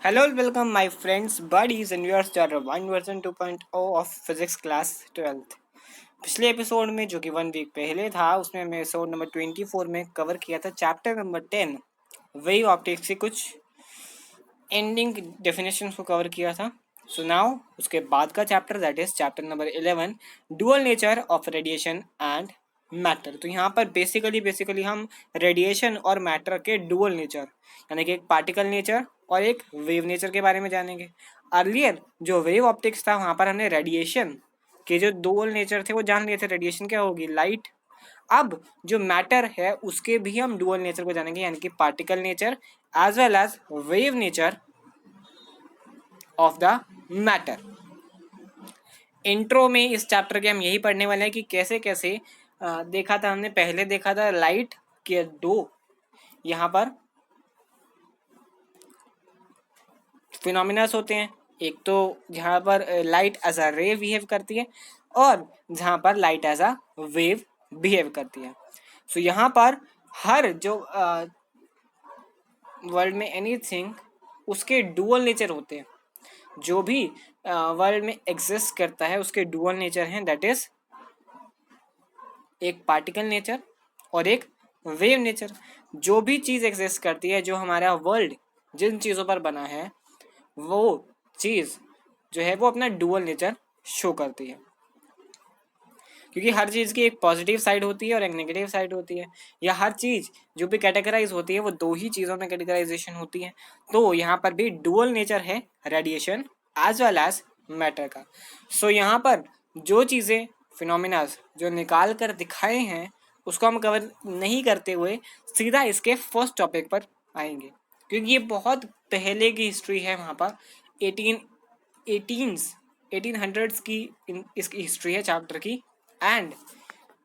Hello and welcome my friends, buddies and viewers to our one version 2.0 of physics class 12th। पिछले episode में जो कि 1 week पहले था उसमें हमने एपिसोड नंबर 24 में कवर किया था चैप्टर नंबर 10 वेव ऑप्टिक्स की कुछ एंडिंग डेफिनेशन को कवर किया था। सो नाउ उसके बाद का chapter that is chapter number 11 dual nature of radiation and matter. तो यहाँ पर बेसिकली हम रेडिएशन और मैटर के डुअल नेचर यानी कि एक पार्टिकल नेचर और एक वेव नेचर के बारे में जानेंगे। अर्लियर जो वेव ऑप्टिक्स था वहाँ पर हमने रेडिएशन के जो डुअल नेचर थे वो जान लिए थे, रेडिएशन क्या होगी, लाइट। अब जो मैटर है उसके भी हम डुअल नेचर को जानेंगे यानी कि particle nature as well as wave nature of the matter. Intro में इस चैप्टर के हम यही पढ़ने वाले हैं कि कैसे कैसे देखा था हमने, पहले देखा था लाइट के दो यहाँ पर फिनोमिनास होते हैं, एक तो जहाँ पर लाइट एज अ रे बिहेव करती है और जहाँ पर light as a wave behave करती है। सो यहाँ पर हर जो वर्ल्ड में एनीथिंग उसके डुअल नेचर होते हैं। जो भी वर्ल्ड में एग्जिस्ट करता है उसके डुअल नेचर हैं, दैट इज एक पार्टिकल नेचर और एक वेव नेचर। जो भी चीज़ एग्जिस्ट करती है, जो हमारा वर्ल्ड जिन चीज़ों पर बना है वो चीज़ जो है वो अपना डुअल नेचर शो करती है, क्योंकि हर चीज़ की एक पॉजिटिव साइड होती है और एक नेगेटिव साइड होती है, या हर चीज़ जो भी कैटेगराइज होती है वो दो ही चीज़ों में कैटेगराइजेशन होती है। तो यहाँ पर भी डुअल नेचर है radiation as well as matter का। सो यहाँ पर जो चीज़ें फिनोमिनास जो निकाल कर दिखाए हैं उसको हम कवर नहीं करते हुए सीधा इसके फर्स्ट टॉपिक पर आएंगे, क्योंकि ये बहुत पहले की हिस्ट्री है। वहाँ पर 1800s की इसकी हिस्ट्री है चैप्टर की, and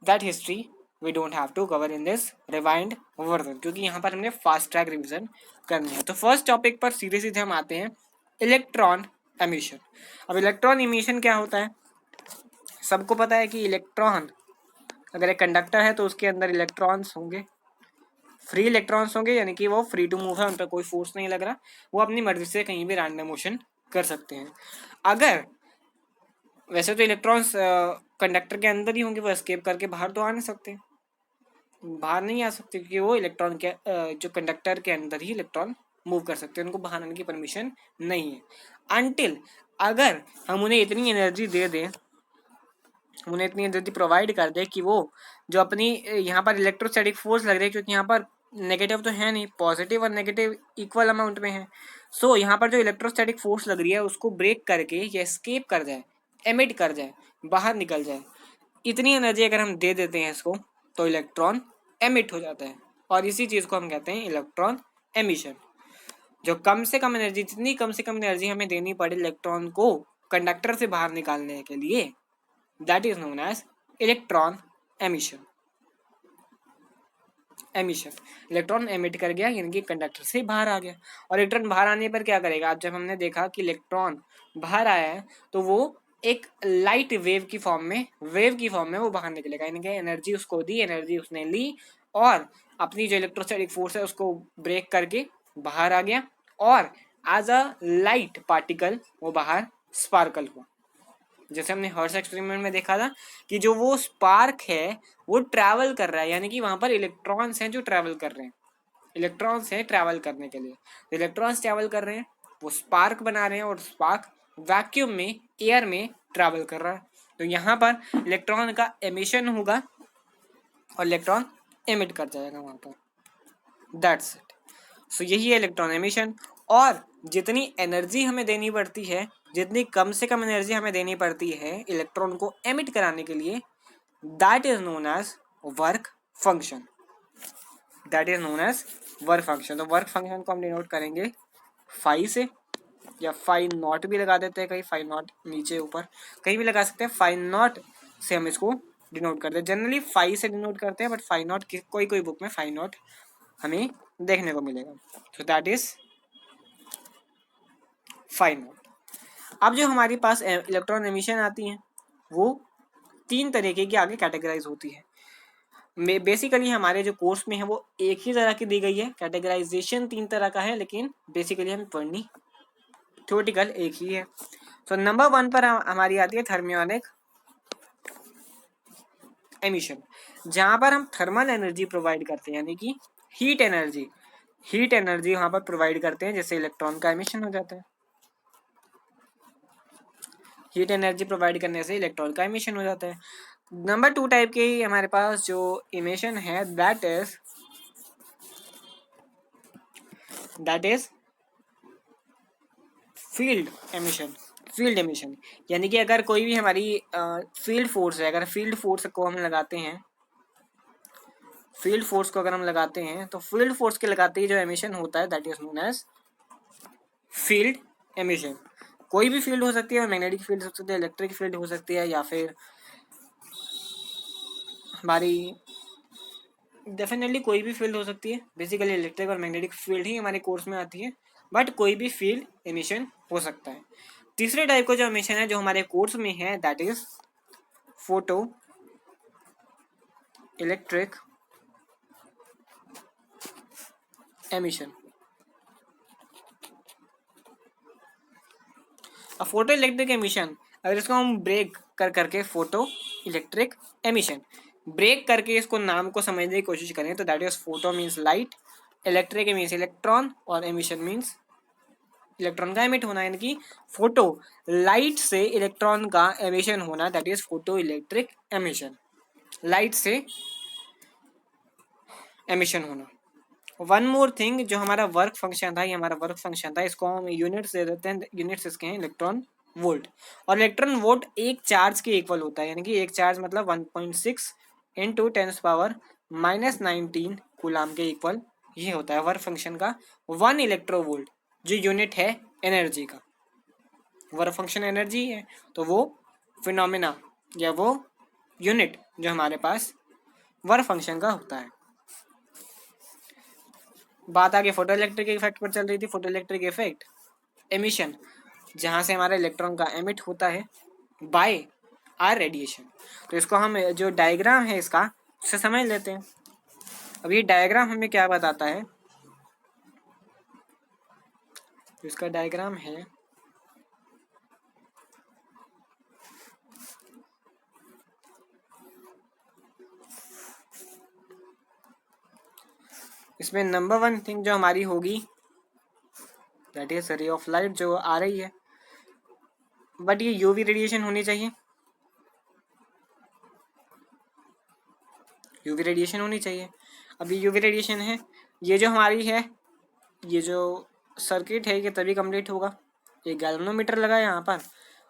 that history we don't have to cover in this rewind version, क्योंकि यहाँ पर हमने फास्ट ट्रैक रिविजन करनी है। तो फर्स्ट टॉपिक पर सीधे सीधे हम आते हैं, इलेक्ट्रॉन एमिशन। अब इलेक्ट्रॉन एमिशन क्या होता है? सबको पता है कि इलेक्ट्रॉन अगर एक कंडक्टर है तो उसके अंदर इलेक्ट्रॉन्स होंगे, फ्री इलेक्ट्रॉन्स होंगे, यानी कि वो फ्री टू मूव है, उन पर कोई फोर्स नहीं लग रहा, वो अपनी मर्जी से कहीं भी रैंडम मोशन कर सकते हैं। अगर वैसे तो इलेक्ट्रॉन्स कंडक्टर के अंदर ही होंगे, वो एस्केप करके बाहर तो आ नहीं सकते, बाहर नहीं आ सकते, क्योंकि वो इलेक्ट्रॉन के जो कंडक्टर के अंदर ही इलेक्ट्रॉन मूव कर सकते हैं, उनको बाहर आने की परमिशन नहीं है। अनटिल अगर हम उन्हें इतनी एनर्जी दे दें, उन्हें इतनी एनर्जी प्रोवाइड कर दे कि वो जो अपनी यहाँ पर इलेक्ट्रोस्टैटिक फोर्स लग रही है, क्योंकि यहाँ पर नेगेटिव तो है नहीं, पॉजिटिव और नेगेटिव इक्वल अमाउंट में है। सो यहाँ पर जो इलेक्ट्रोस्टैटिक फोर्स लग रही है उसको ब्रेक करके ये एस्केप कर जाए, एमिट कर जाए, बाहर निकल जाए, इतनी एनर्जी अगर हम दे देते हैं इसको तो इलेक्ट्रॉन एमिट हो जाता है, और इसी चीज़ को हम कहते हैं इलेक्ट्रॉन एमिशन। जो कम से कम एनर्जी, जितनी कम से कम एनर्जी हमें देनी पड़े इलेक्ट्रॉन को कंडक्टर से बाहर निकालने के लिए, that is known as electron emission. Electron emit कर गया यानी कि कंडक्टर से बाहर आ गया, और इलेक्ट्रॉन बाहर आने पर क्या करेगा? अब जब हमने देखा कि इलेक्ट्रॉन बाहर आया है तो वो एक लाइट वेव की फॉर्म में वो बाहर निकलेगा, यानी कि एनर्जी उसको दी, एनर्जी उसने ली और अपनी जो इलेक्ट्रोस्टैटिक फोर्स है उसको ब्रेक करके बाहर आ गया, और एज अ लाइट पार्टिकल वो बाहर स्पार्कल हुआ। जैसे हमने हर्ट्ज एक्सपेरिमेंट में देखा था कि जो वो स्पार्क है वो ट्रैवल कर रहा है, यानी कि वहां पर इलेक्ट्रॉन्स हैं जो ट्रैवल कर रहे हैं, इलेक्ट्रॉन्स हैं ट्रैवल करने के लिए, इलेक्ट्रॉन्स ट्रैवल कर रहे हैं, वो स्पार्क बना रहे हैं, और स्पार्क वैक्यूम में, एयर में ट्रैवल कर रहा है। तो यहाँ पर इलेक्ट्रॉन का एमिशन होगा और इलेक्ट्रॉन एमिट कर जाएगा वहां पर, दैट्स इट। सो यही है इलेक्ट्रॉन एमिशन। और जितनी एनर्जी हमें देनी पड़ती है, जितनी कम से कम एनर्जी हमें देनी पड़ती है इलेक्ट्रॉन को एमिट कराने के लिए, that is known as work function, that is known as work function. तो वर्क फंक्शन को हम डिनोट करेंगे फाई से, या फाई नॉट भी लगा देते हैं, कहीं फाई नॉट नीचे ऊपर कहीं भी लगा सकते हैं, फाई नॉट से हम इसको डिनोट करते हैं। जनरली फाई से डिनोट करते हैं, बट फाई नॉट कोई कोई बुक में फाई नॉट हमें देखने को मिलेगा। तो दैट इज फाई नॉट। अब जो हमारे पास इलेक्ट्रॉन एमिशन आती हैं वो तीन तरीके की आगे कैटेगराइज होती है। बेसिकली हमारे जो कोर्स में है वो एक ही तरह की दी गई है, कैटेगराइजेशन तीन तरह का है, लेकिन बेसिकली हमें पढ़नी थ्योरेटिकल एक ही है। तो नंबर 1 पर हमारी आती है थर्मियोनिक एमिशन, जहां पर हम थर्मल एनर्जी प्रोवाइड करते हैं, यानी कि हीट एनर्जी वहां पर प्रोवाइड करते हैं, जिससे इलेक्ट्रॉन का एमिशन हो जाता है। हीट एनर्जी प्रोवाइड करने से इलेक्ट्रॉन का एमिशन हो जाता है। नंबर 2 टाइप के हमारे पास जो इमिशन है दैट इज फील्ड एमिशन, यानी कि अगर कोई भी हमारी फील्ड फोर्स है, अगर फील्ड फोर्स को हम लगाते हैं, तो फील्ड फोर्स के लगाते ही जो एमिशन होता है that is known as field emission. कोई भी फील्ड हो सकती है, मैग्नेटिक फील्ड हो सकती है, इलेक्ट्रिक फील्ड हो सकती है, या फिर हमारी डेफिनेटली कोई भी फील्ड हो सकती है। बेसिकली इलेक्ट्रिक और मैग्नेटिक फील्ड ही हमारे कोर्स में आती है, बट कोई भी फील्ड एमिशन हो सकता है। तीसरे टाइप का जो एमिशन है जो हमारे कोर्स में है that is photo electric emission. अब फोटो इलेक्ट्रिक एमिशन, अगर इसको हम ब्रेक करके फोटो इलेक्ट्रिक एमिशन ब्रेक करके इसको नाम को समझने की कोशिश करें तो that is photo means light, electric means electron, और एमिशन मीन्स इलेक्ट्रॉन का एमिट होना, यानी कि फोटो लाइट से इलेक्ट्रॉन का एमिशन होना that is photo electric emission, light से एमिशन होना। वन मोर थिंग, जो हमारा वर्क फंक्शन था, ये हमारा वर्क फंक्शन था, इसको हम यूनिट्स दे देते हैं, यूनिट्स इसके हैं इलेक्ट्रॉन वोल्ट, और इलेक्ट्रॉन वोल्ट एक चार्ज के इक्वल होता है, यानी कि एक चार्ज मतलब 1.6 इंटू 10⁻⁻19 कूलाम के इक्वल ये होता है वर्क फंक्शन का 1 इलेक्ट्रोवोल्ट, जो यूनिट है एनर्जी का। वर्क फंक्शन एनर्जी है, तो वो फिनोमिना या वो यूनिट जो हमारे पास वर्क फंक्शन का होता है। बात आगे फोटो इलेक्ट्रिक इफेक्ट पर चल रही थी। फोटो इलेक्ट्रिक इफेक्ट एमिशन, जहां से हमारा इलेक्ट्रॉन का एमिट होता है बाय आर रेडिएशन। तो इसको हम जो डायग्राम है इसका उससे समझ लेते हैं। अब ये डायग्राम हमें क्या बताता है, तो इसका डायग्राम है इसमें नंबर 1 थिंग जो हमारी होगी that is ray of light जो आ रही है, बट ये यूवी रेडिएशन होनी चाहिए, यूवी रेडिएशन होनी चाहिए। अब ये यूवी रेडिएशन है, ये जो हमारी है, ये जो सर्किट है ये तभी कंप्लीट होगा। एक गैल्वेनोमीटर लगा है यहाँ पर,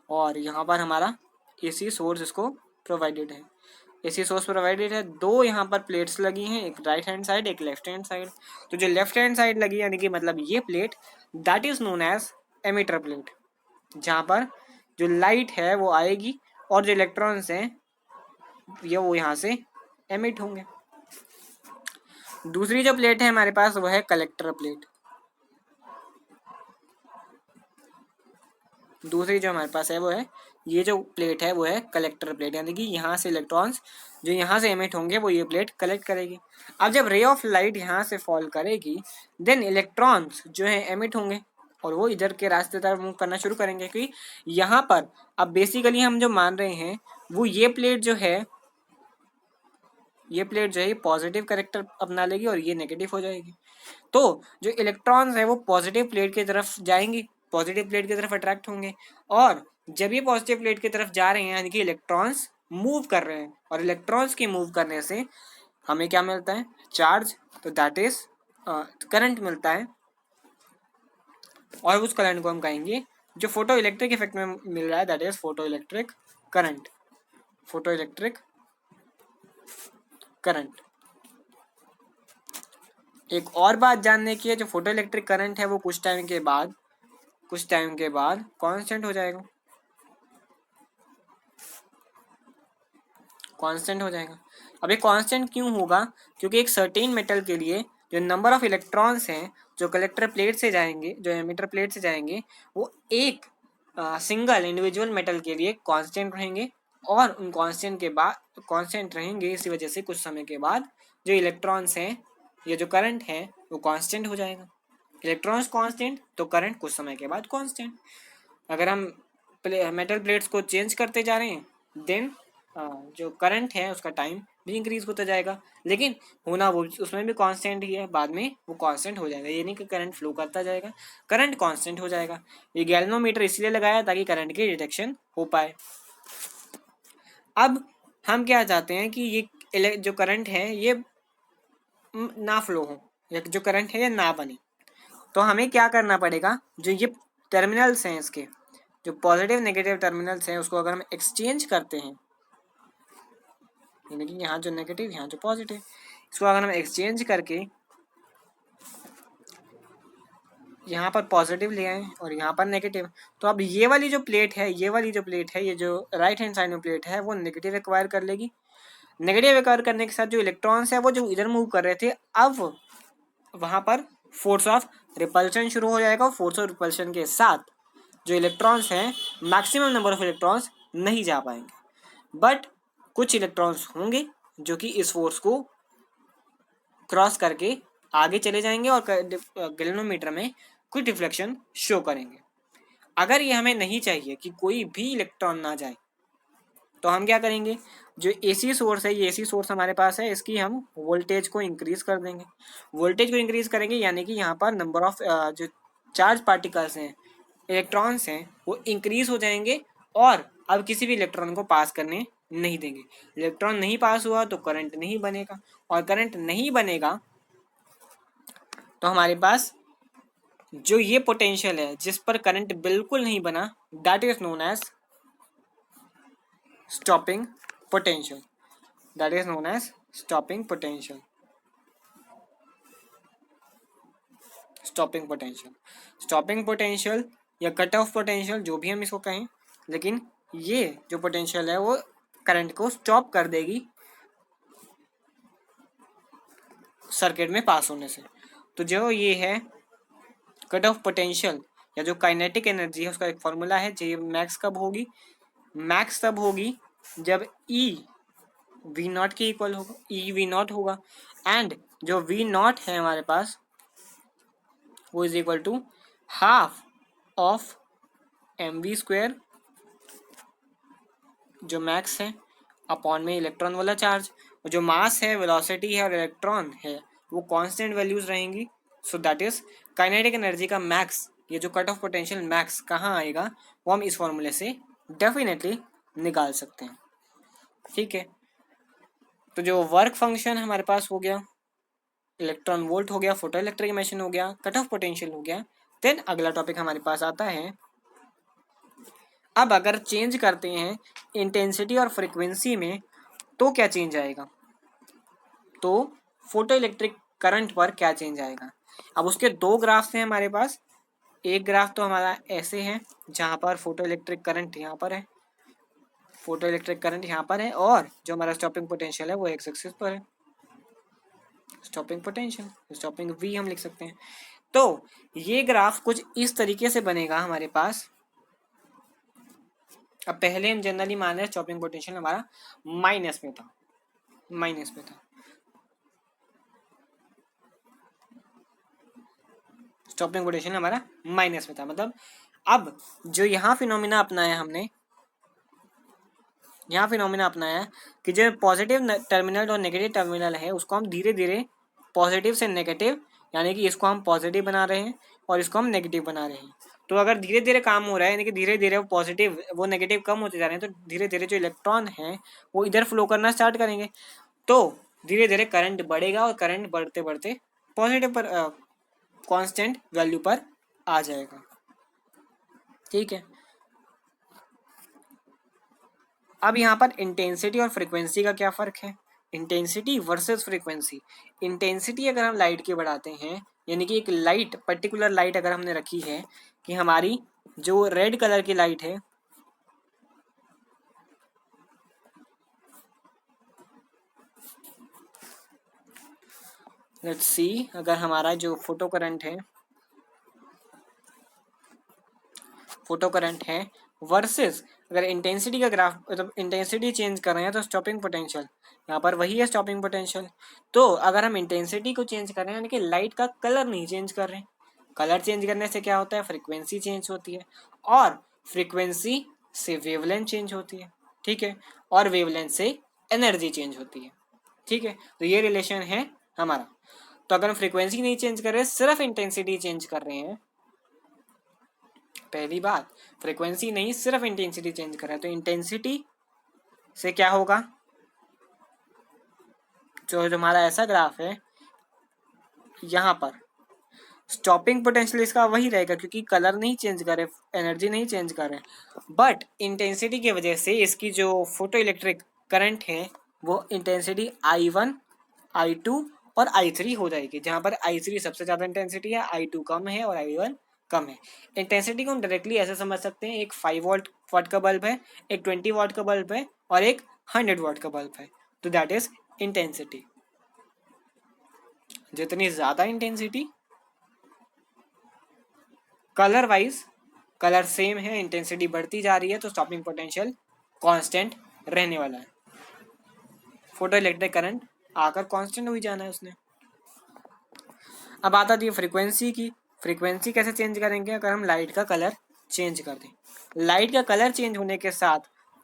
और यहाँ पर हमारा एसी सोर्स इसको प्रोवाइडेड है, एसी सोर्स प्रोवाइडेड है। दो यहाँ पर प्लेट्स लगी हैं, एक राइट हैंड साइड एक लेफ्ट हैंड साइड। तो जो लेफ्ट हैंड साइड लगी यानी कि मतलब ये plate that is known as emitter plate, जहाँ पर जो लाइट है वो आएगी और जो इलेक्ट्रॉन्स हैं ये वो यहाँ से एमिट होंगे। दूसरी जो प्लेट है हमारे पास वो है कलेक्टर प्लेट। दूसरी जो हमारे पास है वो है ये जो प्लेट है वो है कलेक्टर प्लेट, यानी कि यहाँ से इलेक्ट्रॉन्स जो यहाँ से एमिट होंगे वो ये प्लेट कलेक्ट करेगी। अब जब रे ऑफ लाइट यहाँ से फॉल करेगी देन इलेक्ट्रॉन्स जो है एमिट होंगे और वो इधर के रास्ते तरफ मूव करना शुरू करेंगे, क्योंकि यहाँ पर अब बेसिकली हम जो मान रहे हैं वो ये प्लेट जो है पॉजिटिव करेक्टर अपना लेगी और ये नेगेटिव हो जाएगी। तो जो इलेक्ट्रॉन्स है वो पॉजिटिव प्लेट की तरफ जाएंगे, पॉजिटिव प्लेट की तरफ अट्रैक्ट होंगे, और जब ये पॉजिटिव प्लेट की तरफ जा रहे हैं यानी कि इलेक्ट्रॉन्स मूव कर रहे हैं, और इलेक्ट्रॉन्स के मूव करने से हमें क्या मिलता है, चार्ज, तो दैट इज करंट मिलता है, और उस करंट को हम कहेंगे जो फोटो इलेक्ट्रिक इफेक्ट में मिल रहा है that is photo electric current, photo electric current. एक और बात जानने की है, जो फोटो इलेक्ट्रिक करंट है वो कुछ टाइम के बाद कांस्टेंट हो जाएगा, कांस्टेंट हो जाएगा। अब ये कांस्टेंट क्यों होगा, क्योंकि एक सर्टेन मेटल के लिए जो नंबर ऑफ इलेक्ट्रॉन्स हैं जो कलेक्टर प्लेट से जाएंगे, जो एमिटर प्लेट से जाएंगे, वो एक सिंगल इंडिविजुअल मेटल के लिए कांस्टेंट रहेंगे, और उन कांस्टेंट के बाद कांस्टेंट रहेंगे, इसी वजह से कुछ समय के बाद जो इलेक्ट्रॉन्स हैं या जो करंट है वो कांस्टेंट हो जाएगा। इलेक्ट्रॉन्स कांस्टेंट तो करंट कुछ समय के बाद कांस्टेंट। अगर हम मेटल प्लेट्स को चेंज करते जा रहे हैं देन जो करंट है उसका टाइम भी इंक्रीज होता जाएगा, लेकिन होना वो उसमें भी कांस्टेंट ही है, बाद में वो कांस्टेंट हो जाएगा, ये नहीं कि करंट फ्लो करता जाएगा, करंट कांस्टेंट हो जाएगा। ये गैल्वेनोमीटर इसलिए लगाया ताकि करंट की डिटेक्शन हो पाए। अब हम क्या चाहते हैं कि ये जो करंट है ये ना फ्लो हो, या जो करंट है ये ना बने। तो हमें क्या करना पड़ेगा, जो ये टर्मिनल्स हैं इसके, जो पॉजिटिव नेगेटिव टर्मिनल्स हैं उसको अगर हम एक्सचेंज करते हैं, यानी कि यहाँ जो नेगेटिव यहाँ जो पॉजिटिव, इसको अगर हम एक्सचेंज करके यहाँ पर पॉजिटिव ले आए और यहाँ पर नेगेटिव, तो अब ये वाली जो प्लेट है ये जो राइट हैंड साइड में प्लेट है वो नेगेटिव एक्वायर कर लेगी। नेगेटिव एक्वायर करने के साथ जो इलेक्ट्रॉन्स है वो जो इधर मूव कर रहे थे, अब वहाँ पर फोर्स ऑफ रिपल्शन शुरू हो जाएगा। फोर्स ऑफ रिपल्शन के साथ जो इलेक्ट्रॉन्स हैं, मैक्सिमम नंबर ऑफ इलेक्ट्रॉन्स नहीं जा पाएंगे, बट कुछ इलेक्ट्रॉन्स होंगे जो कि इस फोर्स को क्रॉस करके आगे चले जाएंगे और गैल्वेनोमीटर में कुछ डिफ्लेक्शन शो करेंगे। अगर ये हमें नहीं चाहिए कि कोई भी इलेक्ट्रॉन ना जाए, तो हम क्या करेंगे, जो एसी सोर्स है, ये एसी सोर्स हमारे पास है, इसकी हम वोल्टेज को इंक्रीज कर देंगे। वोल्टेज को इंक्रीज करेंगे यानी कि यहाँ पर नंबर ऑफ जो चार्ज पार्टिकल्स हैं, इलेक्ट्रॉन्स हैं, वो इंक्रीज हो जाएंगे और अब किसी भी इलेक्ट्रॉन को पास करने नहीं देंगे। इलेक्ट्रॉन नहीं पास हुआ तो करंट नहीं बनेगा, और करंट नहीं बनेगा तो हमारे पास जो ये पोटेंशियल है जिस पर करंट बिल्कुल नहीं बना, that is known as stopping potential. That is known as stopping potential. Stopping potential, stopping potential या कट ऑफ पोटेंशियल, जो भी हम इसको कहें, लेकिन ये जो पोटेंशियल है वो करंट को स्टॉप कर देगी सर्किट में पास होने से। तो जो ये है कट ऑफ पोटेंशियल या जो काइनेटिक एनर्जी है उसका एक फॉर्मूला है, जो मैक्स कब होगी, मैक्स तब होगी जब ई वी नॉट के इक्वल होगा, ई वी नॉट होगा, एंड जो वी नॉट है हमारे पास वो is equal to half of M V square, जो मैक्स है, अपॉन में इलेक्ट्रॉन वाला चार्ज, और जो मास है, वेलोसिटी है और इलेक्ट्रॉन है वो कांस्टेंट वैल्यूज रहेंगी। So that is kinetic energy का मैक्स, ये जो कट ऑफ पोटेंशियल मैक्स कहाँ आएगा वो हम इस फॉर्मूले से डेफिनेटली निकाल सकते हैं। ठीक है, तो जो वर्क फंक्शन हमारे पास हो गया, इलेक्ट्रॉन वोल्ट हो गया, फोटो इलेक्ट्रिक मशीन हो गया, कट ऑफ पोटेंशियल हो गया। देन अगला टॉपिक हमारे पास आता है, अब अगर चेंज करते हैं इंटेंसिटी और फ्रीक्वेंसी में तो क्या चेंज आएगा, तो फोटो इलेक्ट्रिक करंट पर क्या चेंज आएगा। अब उसके दो ग्राफ्स हैं हमारे पास, एक ग्राफ तो हमारा ऐसे है जहाँ पर फोटो इलेक्ट्रिक करंट यहाँ पर है, फोटो इलेक्ट्रिक करंट यहाँ पर है, और जो हमारा स्टॉपिंग पोटेंशियल है वो एक्स एक्सिस पर है, स्टॉपिंग पोटेंशियल, स्टॉपिंग वी हम लिख सकते हैं। तो ये ग्राफ कुछ इस तरीके से बनेगा हमारे पास। अब पहले हम जनरली मान रहे स्टॉपिंग पोटेंशियल हमारा माइनस में था, माइनस में था, स्टॉपिंग पोटेंशियल हमारा माइनस में था, मतलब अब जो यहाँ फिनोमिना अपनाया हमने, यहाँ फिनोमिना अपनाया कि जो पॉजिटिव टर्मिनल और नेगेटिव टर्मिनल है उसको हम धीरे धीरे पॉजिटिव से नेगेटिव, यानी कि इसको हम पॉजिटिव बना रहे हैं और इसको हम नेगेटिव बना रहे हैं। तो अगर धीरे धीरे काम हो रहा है, यानी कि धीरे धीरे वो पॉजिटिव वो नेगेटिव कम होते जा रहे हैं, तो धीरे धीरे जो इलेक्ट्रॉन हैं वो इधर फ्लो करना स्टार्ट करेंगे, तो धीरे धीरे करंट बढ़ेगा और करंट बढ़ते बढ़ते पॉजिटिव पर कांस्टेंट वैल्यू पर आ जाएगा। ठीक है, अब यहाँ पर इंटेंसिटी और फ्रीक्वेंसी का क्या फ़र्क है, इंटेंसिटी वर्सेस फ्रीक्वेंसी। इंटेंसिटी अगर हम लाइट की बढ़ाते हैं, यानी कि एक लाइट पर्टिकुलर लाइट अगर हमने रखी है कि हमारी जो रेड कलर की लाइट है, लेट्स सी, अगर हमारा जो फोटो करंट है वर्सेस अगर इंटेंसिटी का ग्राफ, मतलब इंटेंसिटी चेंज कर रहे हैं तो स्टॉपिंग पोटेंशियल यहाँ पर वही है स्टॉपिंग पोटेंशियल। तो अगर हम इंटेंसिटी को चेंज कर रहे हैं यानी कि लाइट का कलर नहीं चेंज कर रहे हैं, कलर चेंज करने से क्या होता है, फ्रीक्वेंसी चेंज होती है, और फ्रीक्वेंसी से वेवलेंथ चेंज होती है, ठीक है, और वेवलेंथ से एनर्जी चेंज होती है, ठीक है। तो ये रिलेशन है हमारा। तो अगर हम फ्रीक्वेंसी नहीं चेंज कर रहे, सिर्फ इंटेंसिटी चेंज कर रहे हैं, पहली बात फ्रीक्वेंसी नहीं सिर्फ इंटेंसिटी चेंज कर रहे हैं, तो इंटेंसिटी से क्या होगा, जो हमारा ऐसा ग्राफ है यहाँ पर, स्टॉपिंग पोटेंशियल इसका वही रहेगा क्योंकि कलर नहीं चेंज कर रहे, एनर्जी नहीं चेंज कर रहे, बट इंटेंसिटी की वजह से इसकी जो फोटो इलेक्ट्रिक करंट है वो इंटेंसिटी I1, I2 और I3 हो जाएगी, जहाँ पर I3 सबसे ज़्यादा इंटेंसिटी है, I2 कम है और I1 कम है। इंटेंसिटी को हम डायरेक्टली ऐसे समझ सकते हैं, एक 5 वाट का बल्ब है, एक 20 वाट का बल्ब है और एक 100 वाट का बल्ब है, तो दैट इज इंटेंसिटी। जितनी ज़्यादा intensity, colour wise colour same है, इंटेंसिटी बढ़ती जा रही है, तो स्टॉपिंग पोटेंशियल कांस्टेंट रहने वाला है, फोटो इलेक्ट्रिक करंट आकर कांस्टेंट हो ही जाना है उसने। अब आता थी फ्रीक्वेंसी की, फ्रीक्वेंसी कैसे चेंज करेंगे, अगर हम लाइट का कलर चेंज कर दें, लाइट का कलर चेंज होने के साथ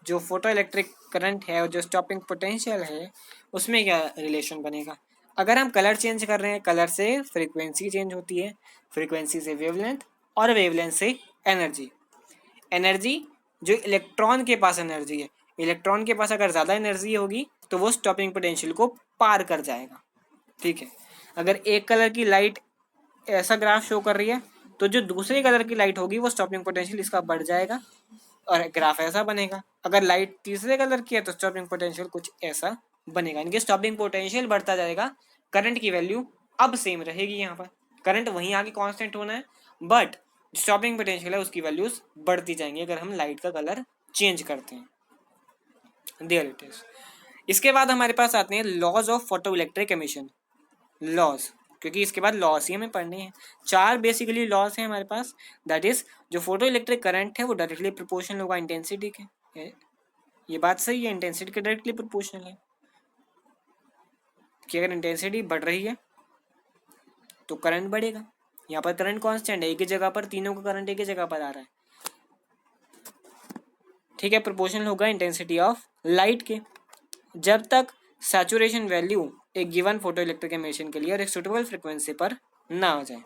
जो फोटो इलेक्ट्रिक करंट है और जो स्टॉपिंग पोटेंशियल है उसमें क्या रिलेशन बनेगा, अगर हम कलर चेंज कर रहे हैं, कलर से फ्रीक्वेंसी चेंज होती है, फ्रीक्वेंसी से वेवलेंथ और वेवलेंथ से एनर्जी, एनर्जी जो इलेक्ट्रॉन के पास एनर्जी है, इलेक्ट्रॉन के पास अगर ज़्यादा एनर्जी होगी तो वो स्टॉपिंग पोटेंशियल को पार कर जाएगा, ठीक है। अगर एक कलर की लाइट ऐसा ग्राफ शो कर रही है तो जो दूसरे कलर की लाइट होगी वो स्टॉपिंग पोटेंशियल इसका बढ़ जाएगा और ग्राफ ऐसा बनेगा। अगर लाइट तीसरे कलर की है तो स्टॉपिंग पोटेंशियल कुछ ऐसा बनेगा, यानी कि स्टॉपिंग पोटेंशियल बढ़ता जाएगा, करंट की वैल्यू अब सेम रहेगी, यहाँ पर करंट वहीं आगे कांस्टेंट होना है, बट स्टॉपिंग पोटेंशियल है उसकी वैल्यूज बढ़ती जाएंगी अगर हम लाइट का कलर चेंज करते हैं। There it is. इसके बाद हमारे पास आते हैं laws of photo electric emission, laws, क्योंकि इसके बाद लॉस ही हमें पढ़ने हैं। 4 बेसिकली लॉस हैं हमारे पास, दैट इज जो फोटो इलेक्ट्रिक करंट है वो डायरेक्टली प्रोपोर्शनल होगा इंटेंसिटी के, ये बात सही है, इंटेंसिटी के डायरेक्टली प्रोपोर्शनल है कि अगर इंटेंसिटी बढ़ रही है तो करंट बढ़ेगा, यहाँ पर करंट कांस्टेंट है, एक ही जगह पर तीनों का करंट एक ही जगह पर आ रहा है, ठीक है, प्रोपोर्शनल होगा इंटेंसिटी ऑफ लाइट के, जब तक सैचुरेशन वैल्यू एक गिवन फोटो इलेक्ट्रिक एमिशन के लिए और एक सुटेबल फ्रीक्वेंसी पर ना हो जाए।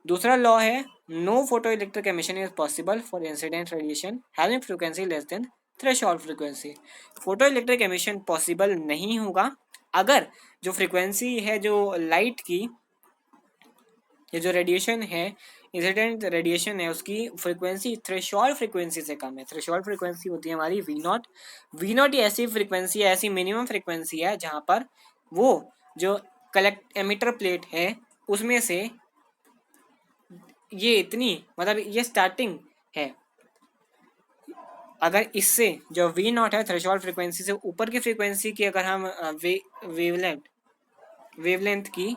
दूसरा लॉ है no photoelectric emission is possible for incident radiation having frequency less than threshold frequency, photoelectric emission possible नहीं होगा अगर जो फ्रीक्वेंसी है जो लाइट की, ये जो रेडिएशन है, इंसिडेंट रेडिएशन है, उसकी फ्रीक्वेंसी थ्रेशोल्ड फ्रीक्वेंसी से कम है। थ्रेशोल्ड फ्रीक्वेंसी होती है हमारी V0, V0 ही ऐसी फ्रीक्वेंसी है, ऐसी मिनिमम फ्रीक्वेंसी है जहाँ पर वो जो कलेक्ट एमिटर प्लेट है उसमें से ये इतनी, मतलब ये स्टार्टिंग है, अगर इससे जो V0 है थ्रेशोल्ड फ्रीक्वेंसी से ऊपर की फ्रीक्वेंसी की अगर हम वेवलेंथ की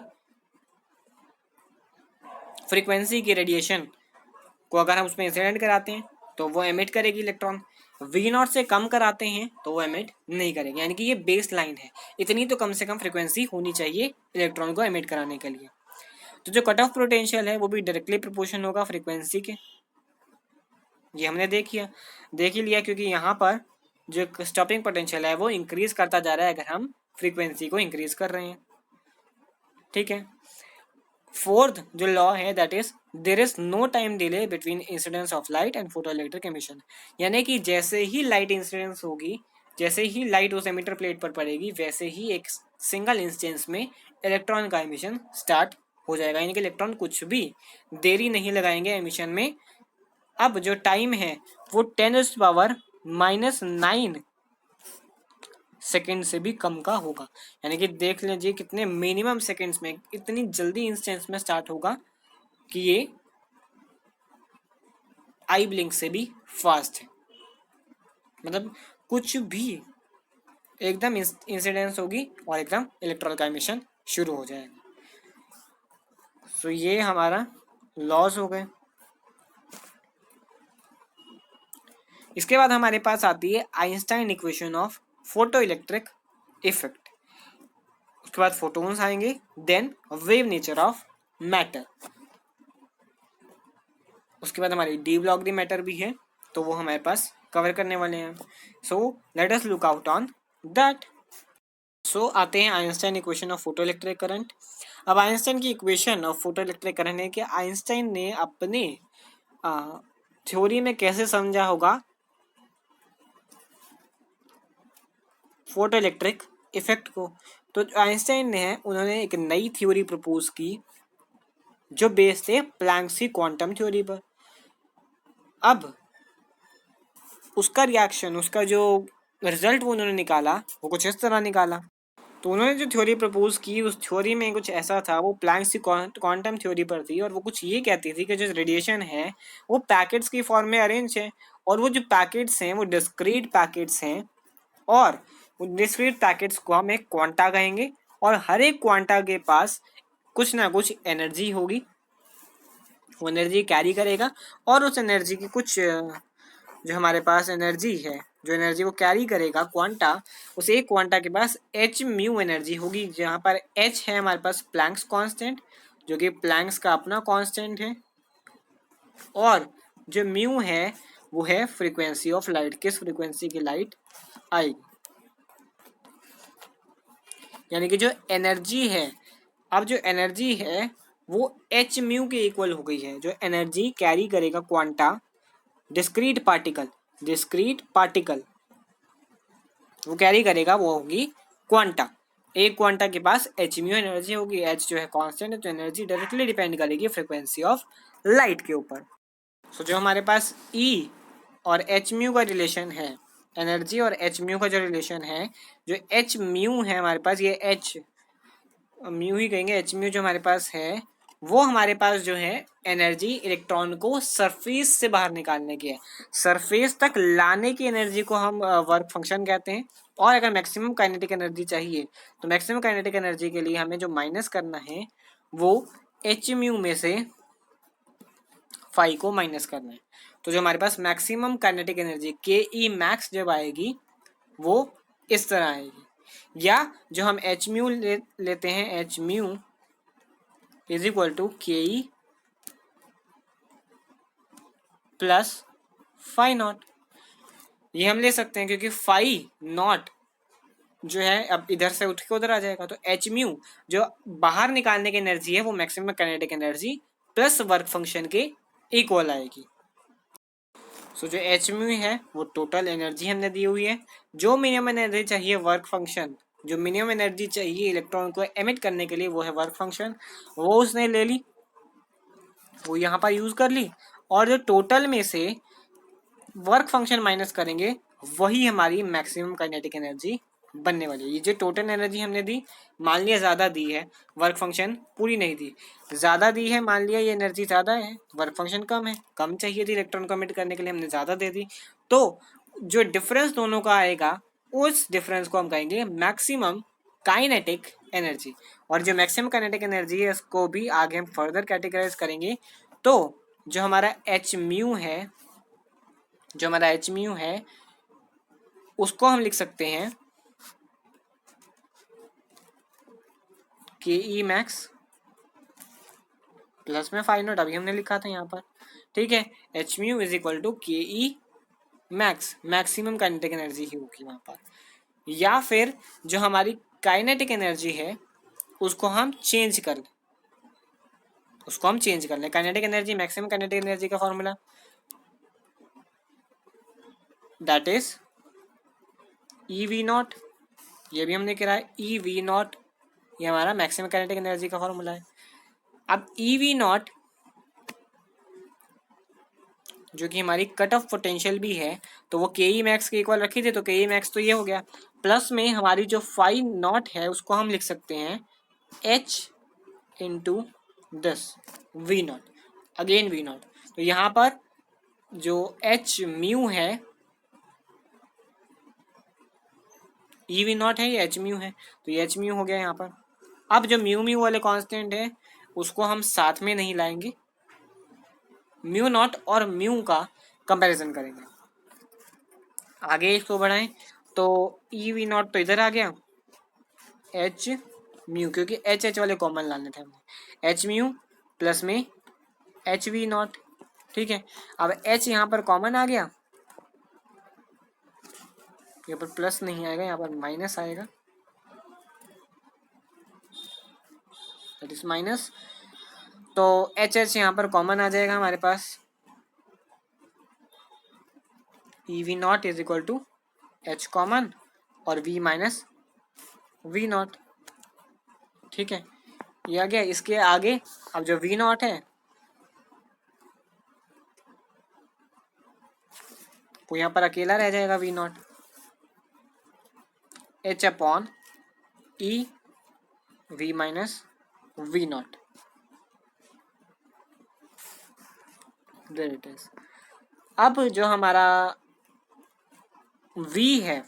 फ्रीक्वेंसी की रेडिएशन को अगर हम उसमें इंसिडेंट कराते हैं तो वो एमिट करेगी इलेक्ट्रॉन, V0 से कम कराते हैं तो वो एमिट नहीं करेगी, यानी कि ये बेस लाइन है, इतनी तो कम से कम फ्रीक्वेंसी होनी चाहिए इलेक्ट्रॉन को एमिट कराने के लिए। तो जो कट ऑफ पोटेंशियल है वो भी डायरेक्टली प्रोपोर्शनल होगा फ्रीक्वेंसी के, ये हमने देख ही लिया क्योंकि यहाँ पर जो स्टॉपिंग पोटेंशियल है वो इंक्रीज करता जा रहा है अगर हम फ्रीक्वेंसी को इंक्रीज कर रहे हैं, ठीक है। फोर्थ जो लॉ है that is there is no time delay between incidence of light and photoelectric emission, यानी कि जैसे ही लाइट इंसिडेंस होगी, जैसे ही लाइट उस एमिटर प्लेट पर पड़ेगी वैसे ही एक सिंगल इंस्टेंस में इलेक्ट्रॉन का एमिशन स्टार्ट हो जाएगा, यानी कि इलेक्ट्रॉन कुछ भी देरी नहीं लगाएंगे एमिशन में। अब जो टाइम है वो 10⁻⁹ सेकेंड से भी कम का होगा, यानी कि देख लीजिए कितने मिनिमम सेकेंड्स में, इतनी जल्दी इंस्टेंस में स्टार्ट होगा कि ये आई ब्लिंक से भी फास्ट है, मतलब कुछ भी एकदम इंसिडेंस होगी और एकदम इलेक्ट्रॉन का एमिशन शुरू हो जाएगा। सो ये हमारा लॉस हो गए। इसके बाद हमारे पास आती है Einstein equation of photo electric effect, उसके बाद फोटोन्स आएंगे, then wave nature of matter. उसके बाद हमारी डी ब्लॉक दी मैटर भी है, तो वो हमारे पास कवर करने वाले हैं। So let us look out on that. So आते हैं Einstein equation of photo electric current. अब आइंस्टाइन की equation of photo electric current है कि आइंस्टाइन ने अपने थ्योरी में कैसे समझा होगा फोटो इलेक्ट्रिक इफेक्ट को। तो आइंस्टाइन ने उन्होंने एक नई थ्योरी प्रपोज की जो बेस्ड है प्लैंक्स की क्वांटम थ्योरी पर। अब उसका रिएक्शन, उसका जो रिजल्ट वो उन्होंने निकाला वो कुछ इस तरह निकाला। तो उन्होंने जो थ्योरी प्रपोज की उस थ्योरी में कुछ ऐसा था, वो प्लैंक्स की क्वांटम थ्योरी पर थी, और वो कुछ ये कहती थी कि जो रेडिएशन है वो पैकेट्स की फॉर्म में अरेंज है, और वो जो पैकेट्स हैं वो डिस्क्रीट पैकेट्स हैं, और डिस्क्रीट पैकेट्स को हम एक क्वांटा कहेंगे, और हर एक क्वांटा के पास कुछ ना कुछ एनर्जी होगी, वो एनर्जी कैरी करेगा, और उस एनर्जी की कुछ जो हमारे पास एनर्जी है, जो एनर्जी वो कैरी करेगा क्वांटा, उस एक क्वांटा के पास एच म्यू एनर्जी होगी, जहाँ पर एच है हमारे पास प्लैंक्स कांस्टेंट, जो कि प्लैंक्स का अपना कांस्टेंट है, और जो म्यू है वो है फ्रीक्वेंसी ऑफ लाइट, किस फ्रीक्वेंसी की लाइट आएगी। यानी कि जो एनर्जी है, अब जो एनर्जी है वो एच म्यू के इक्वल हो गई है, जो एनर्जी कैरी करेगा क्वांटा डिस्क्रीट पार्टिकल वो कैरी करेगा, वो होगी क्वांटा। एक क्वांटा के पास एच म्यू एनर्जी होगी, एच जो है कांस्टेंट है, तो एनर्जी डायरेक्टली डिपेंड करेगी फ्रीक्वेंसी ऑफ लाइट के ऊपर। सो जो हमारे पास ई और एच म्यू का रिलेशन है, एनर्जी और एच म्यू का जो रिलेशन है, जो एच म्यू है हमारे पास, ये एच म्यू ही कहेंगे, एच म्यू जो हमारे पास है वो हमारे पास जो है एनर्जी इलेक्ट्रॉन को सरफेस से बाहर निकालने की है, सरफेस तक लाने की एनर्जी को हम वर्क फंक्शन कहते हैं। और अगर मैक्सिमम काइनेटिक एनर्जी चाहिए तो मैक्सिमम काइनेटिक एनर्जी के लिए हमें जो माइनस करना है वो एच म्यू में से फाई को माइनस करना है। तो जो हमारे पास मैक्सिमम काइनेटिक एनर्जी के ई मैक्स जब आएगी वो इस तरह आएगी, या जो हम एच म्यू लेते हैं, H mu is equal to K E plus phi not, ये हम ले सकते हैं क्योंकि फाई नॉट जो है अब इधर से उठ के उधर आ जाएगा, तो एच म्यू जो बाहर निकालने की एनर्जी है वो maximum kinetic energy plus work function के इक्वल आएगी। सो जो एच म्यू है वो टोटल एनर्जी हमने दी हुई है, जो मिनिमम एनर्जी चाहिए वर्क फंक्शन, जो मिनिमम एनर्जी चाहिए इलेक्ट्रॉन को एमिट करने के लिए वो है वर्क फंक्शन, वो उसने ले ली, वो यहाँ पर यूज कर ली, और जो टोटल में से वर्क फंक्शन माइनस करेंगे वही हमारी मैक्सिमम काइनेटिक एनर्जी बनने वाली है। ये जो टोटल एनर्जी हमने दी, मान लिया ज़्यादा दी है, वर्क फंक्शन पूरी नहीं दी, ज़्यादा दी है, मान लिया ये एनर्जी ज़्यादा है, वर्क फंक्शन कम है, कम चाहिए थी इलेक्ट्रॉन को एमिट करने के लिए, हमने ज़्यादा दे दी, तो जो डिफरेंस दोनों का आएगा उस डिफरेंस को हम कहेंगे मैक्सिमम काइनेटिक एनर्जी। और जो मैक्सिमम काइनेटिक एनर्जी है उसको भी आगे हम फर्दर कैटेगराइज करेंगे। तो जो हमारा एच म्यू है, जो हमारा एच म्यू है उसको हम लिख सकते हैं के ई मैक्स प्लस में फाई नॉट, अभी हमने लिखा था यहाँ पर, ठीक है, H mu is equal to K E max, maximum kinetic energy ही होगी वहाँ पर। या फिर जो हमारी काइनेटिक एनर्जी है उसको हम चेंज कर लें, kinetic energy, maximum kinetic energy का formula that is E V naught, ये भी हमने करा है, ई वी नॉट, ये हमारा मैक्सिमम काइनेटिक एनर्जी का फॉर्मूला है। अब ई वी नॉट जो कि हमारी कट ऑफ पोटेंशियल भी है, तो वो के ई मैक्स के इक्वल रखी थी, तो के ई मैक्स तो ये हो गया, प्लस में हमारी जो फाई नॉट है उसको हम लिख सकते हैं H into this V nought, again V nought. तो यहाँ पर जो एच म्यू है, ई वी नॉट है, ये एच म्यू है, तो ये एच म्यू हो गया यहाँ पर। अब जो म्यू म्यू वाले कांस्टेंट है उसको हम साथ में नहीं लाएंगे, म्यू नॉट और म्यू का कंपैरिजन करेंगे। आगे इसको बढ़ाएं तो ई वी नॉट तो इधर आ गया, एच म्यू, क्योंकि एच एच वाले कॉमन लाने थे हमने, एच म्यू प्लस में एच वी नॉट, ठीक है, अब h यहाँ पर कॉमन आ गया, यहाँ पर प्लस नहीं आएगा, यहाँ पर माइनस आएगा, दैट इज माइनस। तो एच एच यहाँ पर कॉमन आ जाएगा हमारे पास, E V not is equal to H common और v माइनस वी नॉट। ठीक है, ये आ गया। इसके आगे अब जो वी नॉट है वो यहाँ पर अकेला रह जाएगा, V nought H upon E V minus V nought, there it is. अब जो हमारा v है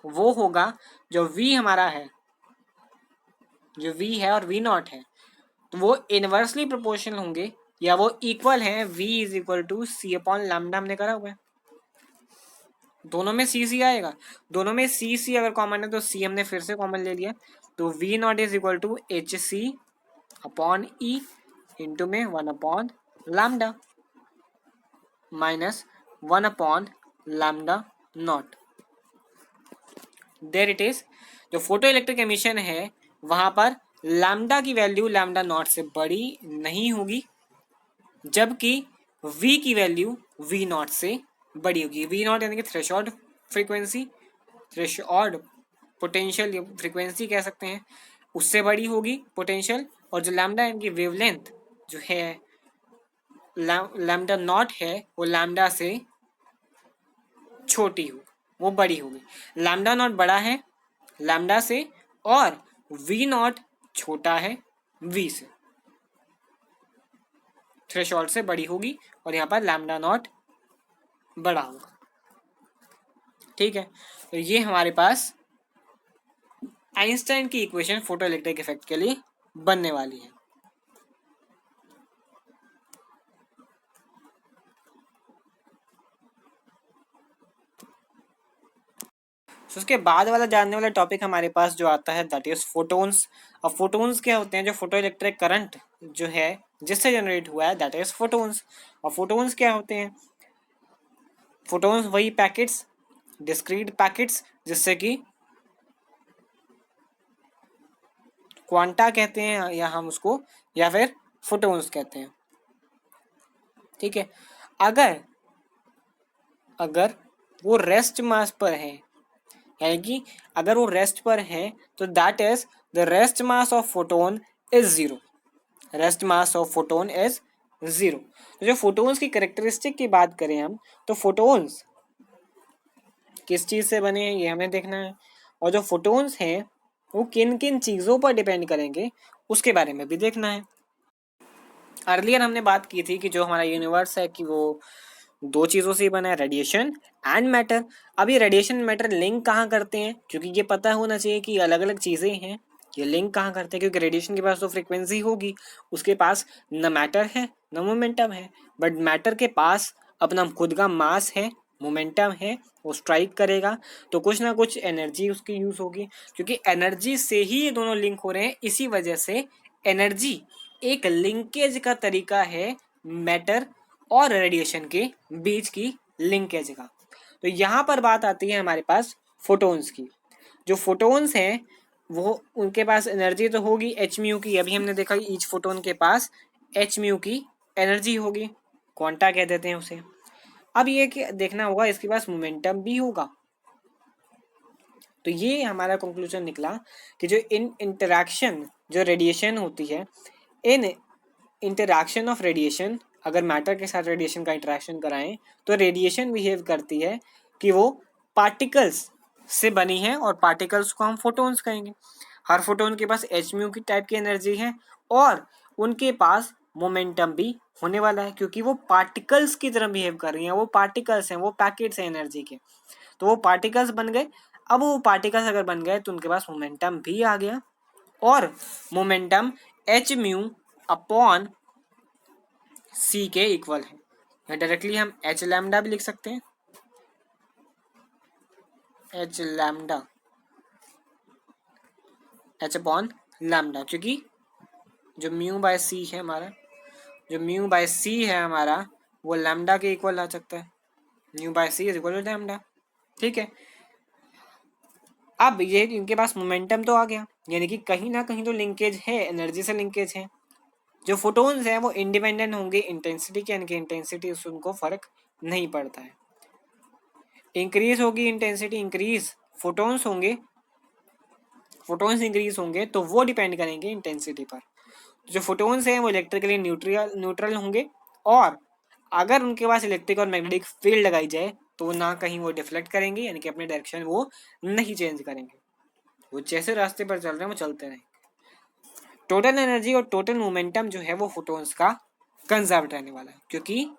वो होगा, जो v हमारा है, जो v है और v नॉट है, तो वो इनवर्सली प्रोपोर्शनल होंगे या वो इक्वल है, v is equal to C upon lambda हमने करा हुआ है। दोनों में सी सी आएगा, दोनों में सी सी अगर कॉमन है तो सी हमने फिर से कॉमन ले लिया, तो V not is equal to H C upon E into में 1 upon lambda minus 1 upon lambda nought, there it is. जो फोटो इलेक्ट्रिक एमिशन है वहां पर लैम्डा की वैल्यू लैम्डा नॉट से बड़ी नहीं होगी, जबकि v की वैल्यू v नॉट से बड़ी होगी। v नॉट यानी कि threshold frequency, threshold potential frequency कह सकते हैं, उससे बड़ी होगी पोटेंशियल, और जो लैम्डा यानी कि वेवलेंथ जो है लैम्डा नॉट है वो लैम्डा से छोटी हो, वो बड़ी होगी। लैम्डा नॉट बड़ा है लैम्डा से और v नॉट छोटा है v से, थ्रेशोल्ड से बड़ी होगी और यहाँ पर लैम्डा नॉट बड़ा होगा। ठीक है, तो ये हमारे पास आइंस्टाइन की इक्वेशन फोटो इलेक्ट्रिक इफेक्ट के लिए बनने वाली है। तो उसके बाद वाला जानने वाला टॉपिक हमारे पास जो आता है दैट इज फोटोन्स। अब फोटोन्स क्या होते हैं, जो फोटो इलेक्ट्रिक करंट जो है जिससे जनरेट हुआ है दैट इज फोटोन्स। और फोटोन्स क्या होते हैं, फोटोन्स वही पैकेट्स, डिस्क्रीट पैकेट्स जिससे कि क्वांटा कहते हैं या हम उसको, या फिर फोटोन्स कहते हैं। ठीक है, अगर अगर वो रेस्ट मास पर है, यानी कि अगर वो रेस्ट पर है तो that is the rest mass of photon is zero, rest mass of photon is zero. तो जो फोटोन्स की कैरेक्टरिस्टिक की बात करें हम, तो फोटोन्स किस चीज से बने हैं ये हमें देखना है, और जो फोटोन्स हैं वो किन किन चीजों पर डिपेंड करेंगे उसके बारे में भी देखना है। अर्लियर हमने बात की थी कि जो हमारा यूनिवर्स है कि वो दो चीज़ों से बना है, रेडिएशन एंड मैटर। अब ये रेडिएशन मैटर लिंक कहाँ करते हैं, क्योंकि ये पता होना चाहिए कि अलग अलग चीज़ें हैं, ये लिंक कहाँ करते हैं, क्योंकि रेडिएशन के पास तो फ्रीक्वेंसी होगी, उसके पास न मैटर है न मोमेंटम है, बट मैटर के पास अपना खुद का मास है, मोमेंटम है, वो स्ट्राइक करेगा तो कुछ ना कुछ एनर्जी उसकी यूज होगी, क्योंकि एनर्जी से ही ये दोनों लिंक हो रहे हैं। इसी वजह से एनर्जी एक लिंकेज का तरीका है मैटर और रेडिएशन के बीच की लिंकेज का। तो यहाँ पर बात आती है हमारे पास फोटोन्स की। जो फोटोन्स हैं वो उनके पास एनर्जी तो होगी एच म्यू की, अभी हमने देखा ईच फोटोन के पास एच म्यू की एनर्जी होगी, क्वांटा कह देते हैं उसे। अब ये देखना होगा इसके पास मोमेंटम भी होगा। तो ये हमारा कंक्लूजन निकला कि जो इन इंटरैक्शन जो रेडिएशन होती है, इन इंटरैक्शन ऑफ रेडिएशन, अगर मैटर के साथ रेडिएशन का इंटरेक्शन कराएं तो रेडिएशन बिहेव करती है कि वो पार्टिकल्स से बनी है, और पार्टिकल्स को हम फोटोन्स कहेंगे। हर फोटोन के पास एच म्यू की टाइप की एनर्जी है और उनके पास मोमेंटम भी होने वाला है, क्योंकि वो पार्टिकल्स की तरह बिहेव कर रही हैं, वो पार्टिकल्स हैं, वो पैकेट्स हैं एनर्जी के, तो वो पार्टिकल्स बन गए। अब वो पार्टिकल्स अगर बन गए तो उनके पास मोमेंटम भी आ गया, और मोमेंटम एच म्यू अपॉन सी के इक्वल है, या डायरेक्टली हम एच लैम्डा भी लिख सकते हैं, H lambda H upon lambda, क्योंकि जो म्यू बाय सी है हमारा, जो म्यू बाय सी है हमारा वो लैम्डा के इक्वल आ सकता है, mu by C is equal to lambda. ठीक है, अब ये इनके पास मोमेंटम तो आ गया, यानी कि कहीं ना कहीं तो लिंकेज है, एनर्जी से लिंकेज है। जो फोटोन्स हैं वो इंडिपेंडेंट होंगे इंटेंसिटी के, यानी कि इंटेंसिटी उससे उनको फर्क नहीं पड़ता है। इंक्रीज होगी इंटेंसिटी, इंक्रीज फोटोन्स होंगे, फोटोन्स इंक्रीज होंगे तो वो डिपेंड करेंगे इंटेंसिटी पर। जो फोटोन्स हैं वो इलेक्ट्रिकली न्यूट्रल होंगे, और अगर उनके पास इलेक्ट्रिक और मैग्नेटिक फील्ड लगाई जाए तो ना कहीं वो डिफ्लेक्ट करेंगे, यानी कि अपने डायरेक्शन वो नहीं चेंज करेंगे, वो जैसे रास्ते पर चल रहे हैं वो चलते रहेंगे। टोटल एनर्जी और टोटल मोमेंटम जो है वो फोटोन्स का कंजर्व रहने वाला है, क्योंकि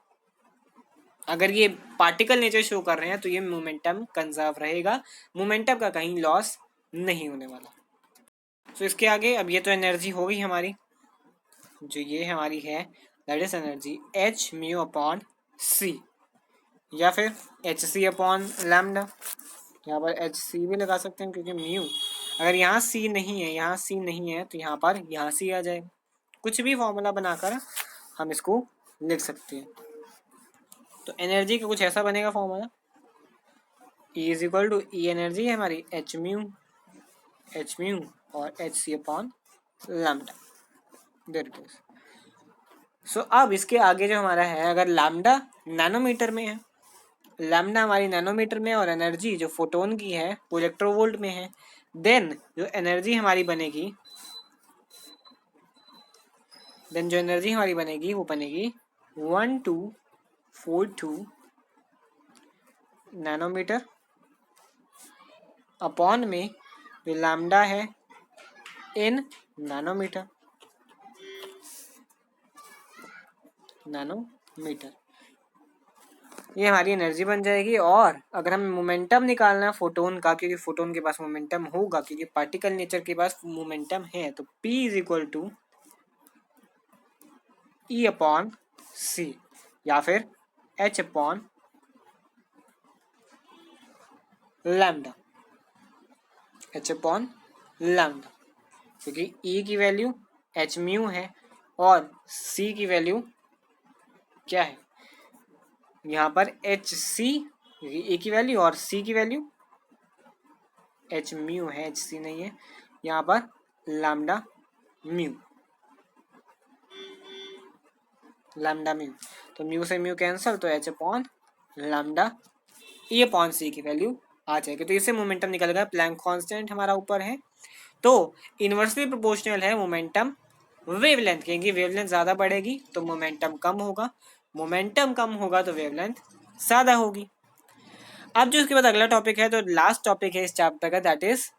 अगर ये पार्टिकल नेचर शो कर रहे हैं तो ये मोमेंटम कंजर्व रहेगा, मोमेंटम का कहीं लॉस नहीं होने वाला। तो इसके आगे अब ये तो एनर्जी हो गई हमारी, जो ये हमारी है that is energy H mu upon C, या फिर एच सी अपॉन लैम्डा। यहाँ पर एच सी भी लगा सकते हैं क्योंकि म्यू, अगर यहाँ सी नहीं है, यहाँ सी नहीं है तो यहाँ पर यहाँ सी आ जाए, कुछ भी फॉर्मूला बनाकर हम इसको लिख सकते हैं। तो एनर्जी का कुछ ऐसा बनेगा formula, E is equal to E energy है हमारी एच म्यू और H C upon lambda, there it is. So अब इसके आगे जो हमारा है, अगर लैम्डा नैनोमीटर में है, लैम्डा हमारी नैनोमीटर में और एनर्जी जो फोटोन की है वो इलेक्ट्रोवोल्ट में है, देन जो एनर्जी हमारी बनेगी वो बनेगी 1242 नैनोमीटर अपॉन में जो लैम्डा है इन नैनोमीटर, ये हमारी एनर्जी बन जाएगी। और अगर हमें मोमेंटम निकालना है फोटोन का, क्योंकि फोटोन के पास मोमेंटम होगा, क्योंकि पार्टिकल नेचर के पास मोमेंटम है, तो P is equal to E upon C, या फिर H अपॉन लैम्डा, क्योंकि E की वैल्यू H म्यू है और C की वैल्यू क्या है यहाँ पर एच सी, ए की वैल्यू और सी की वैल्यू एच म्यू है, एच सी नहीं है, यहाँ पर लैम्डा म्यू, तो म्यू से म्यू कैंसल, तो H upon lambda E upon C की वैल्यू आ जाएगी। तो इससे मोमेंटम निकलेगा, प्लैंक कांस्टेंट हमारा ऊपर है, तो इनवर्सली प्रोपोर्शनल है मोमेंटम वेवलेंथ, क्योंकि वेवलेंथ ज़्यादा बढ़ेगी तो मोमेंटम कम होगा, तो वेवलेंथ ज़्यादा होगी। अब जो उसके बाद अगला टॉपिक है, तो लास्ट टॉपिक है इस चैप्टर का, दैट इज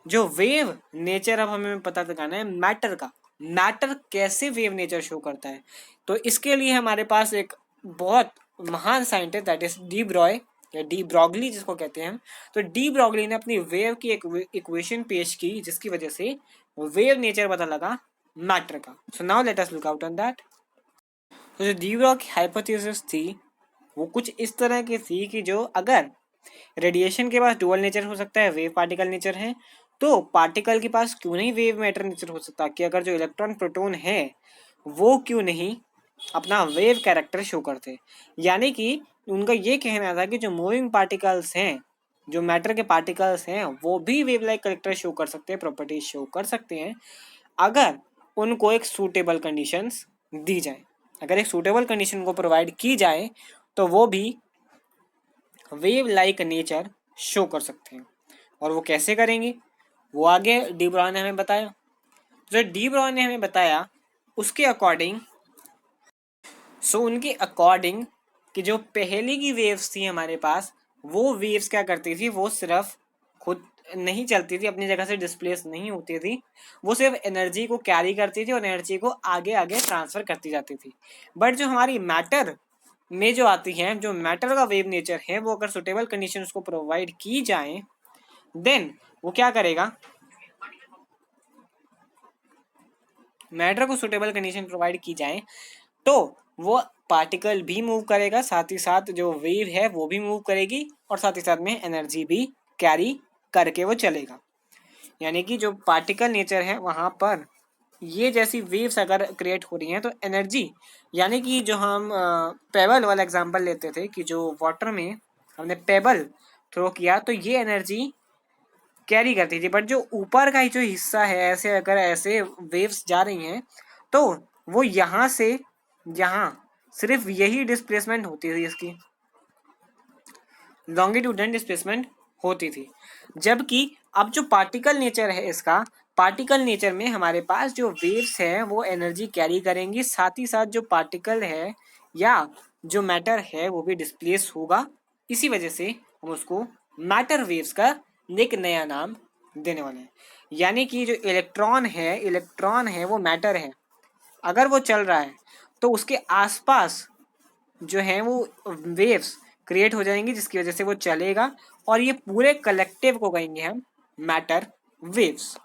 जो वेव नेचर। अब हमें पता लगाना है मैटर का, मैटर कैसे वेव नेचर शो करता है। तो इसके लिए हमारे पास एक बहुत महान scientist that is D Broglie या डी ब्रॉगली जिसको कहते हैं हम। तो डी ब्रॉगली ने अपनी वेव की एक इक्वेशन पेश की जिसकी वजह से वेव नेचर पता लगा मैटर का। So now let us look out on that. तो जो डी ब्रॉग की हाइपोथेसिस थी वो कुछ इस तरह की थी कि जो अगर रेडिएशन के पास डुअल नेचर हो सकता है, वेव पार्टिकल नेचर है, तो पार्टिकल के पास क्यों नहीं वेव मैटर नेचर हो सकता, कि अगर जो इलेक्ट्रॉन प्रोटॉन है वो क्यों नहीं अपना वेव कैरेक्टर शो करते। यानी कि उनका ये कहना था कि जो मूविंग पार्टिकल्स हैं, जो मैटर के पार्टिकल्स हैं, वो भी वेव लाइक कैरेक्टर शो कर सकते हैं, प्रॉपर्टीज शो कर सकते हैं, अगर उनको एक सूटेबल कंडीशंस दी जाए। अगर एक सूटेबल कंडीशन को प्रोवाइड की जाए तो वो भी वेव लाइक नेचर शो कर सकते हैं। और वो कैसे करेंगे वो आगे डी ब्रॉय ने हमें बताया। जो डी ब्रॉय ने हमें बताया उसके अकॉर्डिंग, उनके अकॉर्डिंग कि जो पहले की वेव्स थी हमारे पास, वो वेव्स क्या करती थी, वो सिर्फ खुद नहीं चलती थी, अपनी जगह से डिस्प्लेस नहीं होती थी, वो सिर्फ एनर्जी को कैरी करती थी और एनर्जी को आगे आगे ट्रांसफर करती जाती थी। बट जो हमारी मैटर में जो आती है, जो मैटर का वेव नेचर है, वो अगर सुटेबल कंडीशन उसको प्रोवाइड की जाए, देन वो क्या करेगा, मैटर को सुटेबल कंडीशन प्रोवाइड की जाए तो वो पार्टिकल भी मूव करेगा, साथ ही साथ जो वेव है वो भी मूव करेगी, और साथ ही साथ में एनर्जी भी कैरी करके वो चलेगा। यानी कि जो पार्टिकल नेचर है वहां पर ये जैसी वेव्स अगर क्रिएट हो रही हैं तो एनर्जी, यानी कि जो हम पेबल वाला एग्जांपल लेते थे कि जो वाटर में हमने पेबल थ्रो किया तो ये एनर्जी कैरी करती थी, बट जो ऊपर का ही जो हिस्सा है, ऐसे अगर ऐसे वेव्स जा रही हैं तो वो यहाँ से यहाँ सिर्फ यही डिस्प्लेसमेंट होती थी, इसकी लॉन्गिट्यूडनल डिस्प्लेसमेंट होती थी। जबकि अब जो पार्टिकल नेचर है इसका, पार्टिकल नेचर में हमारे पास जो वेव्स है वो एनर्जी कैरी करेंगी, साथ ही साथ जो पार्टिकल है या जो मैटर है वो भी डिस्प्लेस होगा। इसी वजह से हम उसको मैटर वेव्स का एक नया नाम देने वाले हैं। यानी कि जो इलेक्ट्रॉन है वो मैटर है, अगर वो चल रहा है तो उसके आसपास जो है वो वेव्स क्रिएट हो जाएंगी जिसकी वजह से वो चलेगा, और ये पूरे कलेक्टिव को कहेंगे हम मैटर वेव्स।